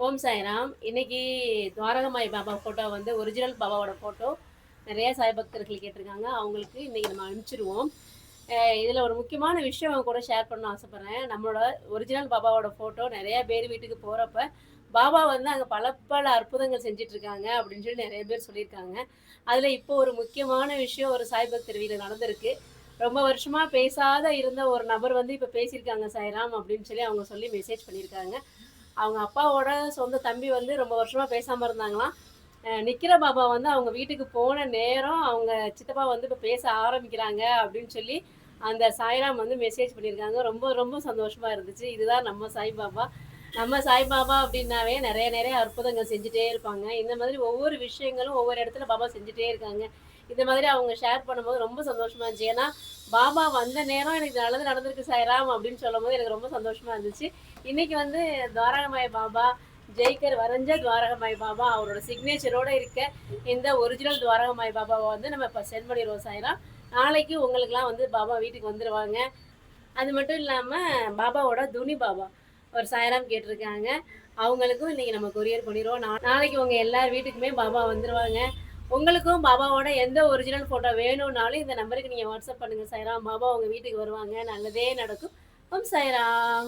ஓம் சாய்ராம். இன்னைக்கு துவாரகமாய் பாபா ஃபோட்டோ வந்து ஒரிஜினல் பாபாவோட ஃபோட்டோ நிறைய சாய் பக்தர்கள் கேட்டிருக்காங்க. அவங்களுக்கு இன்னைக்கு நம்ம அனுப்பிச்சிருவோம். இதில் ஒரு முக்கியமான விஷயம் அவங்க கூட ஷேர் பண்ண ஆசைப்பட்றேன். நம்மளோட ஒரிஜினல் பாபாவோட ஃபோட்டோ நிறைய பேர் வீட்டுக்கு போகிறப்ப பாபா வந்து அங்கே பல பல அற்புதங்கள் செஞ்சிட்ருக்காங்க அப்படின்னு சொல்லி நிறைய பேர் சொல்லியிருக்காங்க. அதில் இப்போ ஒரு முக்கியமான விஷயம் ஒரு சாய் பக்தர் வீட்டில் நடந்திருக்கு. ரொம்ப வருஷமாக பேசாத இருந்த ஒரு நபர் வந்து இப்போ பேசியிருக்காங்க சாய்ராம் அப்படின்னு சொல்லி அவங்க சொல்லி மெசேஜ் பண்ணியிருக்காங்க. அவங்க அப்பாவோட சொந்த தம்பி வந்து ரொம்ப வருஷமா பேசாம இருந்தாங்களாம். நிக்கிற பாபா வந்து அவங்க வீட்டுக்கு போன நேரம் அவங்க சித்தப்பா வந்து இப்போ பேச ஆரம்பிக்கிறாங்க அப்படின்னு சொல்லி அந்த சாய்ராம் வந்து மெசேஜ் பண்ணியிருக்காங்க. ரொம்ப ரொம்ப சந்தோஷமா இருந்துச்சு. இதுதான் நம்ம சாய்பாபா. நம்ம சாய்பாபா அப்படின்னாவே நிறைய நிறைய அற்புதங்கள் செஞ்சுட்டே இருப்பாங்க. இந்த மாதிரி ஒவ்வொரு விஷயங்களும் ஒவ்வொரு இடத்துல பாபா செஞ்சுட்டே இருக்காங்க. இந்த மாதிரி அவங்க ஷேர் பண்ணும்போது ரொம்ப சந்தோஷமா இருந்துச்சு. ஏன்னா பாபா வந்த நேரம் எனக்கு நல்லது நடந்திருக்கு சாய்ராம் அப்படின்னு சொல்லும்போது எனக்கு ரொம்ப சந்தோஷமா இருந்துச்சு. இன்னைக்கு வந்து துவாரகமாய் பாபா ஜெய்கர் வரைஞ்ச துவாரகமாய் பாபா அவரோட சிக்னேச்சரோட இருக்க இந்த ஒரிஜினல் துவாரகமாய் பாபாவை வந்து நம்ம இப்போ சென்ட் பண்ணிடுவோம் சாய்ராம். நாளைக்கு உங்களுக்குலாம் வந்து பாபா வீட்டுக்கு வந்துடுவாங்க. அது மட்டும் இல்லாமல் பாபாவோட துணி பாபா ஒரு சாய்ராம் கேட்டிருக்காங்க. அவங்களுக்கும் இன்னைக்கு நம்ம கொரியர் பண்ணிடுவோம். நாளைக்கு உங்கள் எல்லார் வீட்டுக்குமே பாபா வந்துடுவாங்க. உங்களுக்கும் பாபாவோட எந்த ஒரிஜினல் ஃபோட்டோ வேணும்னாலும் இந்த நம்பருக்கு நீங்கள் வாட்ஸ்அப் பண்ணுங்கள் சாய்ராம். பாபா உங்கள் வீட்டுக்கு வருவாங்க. நல்லதே நடக்கும். ஓம் சாய்ராம்.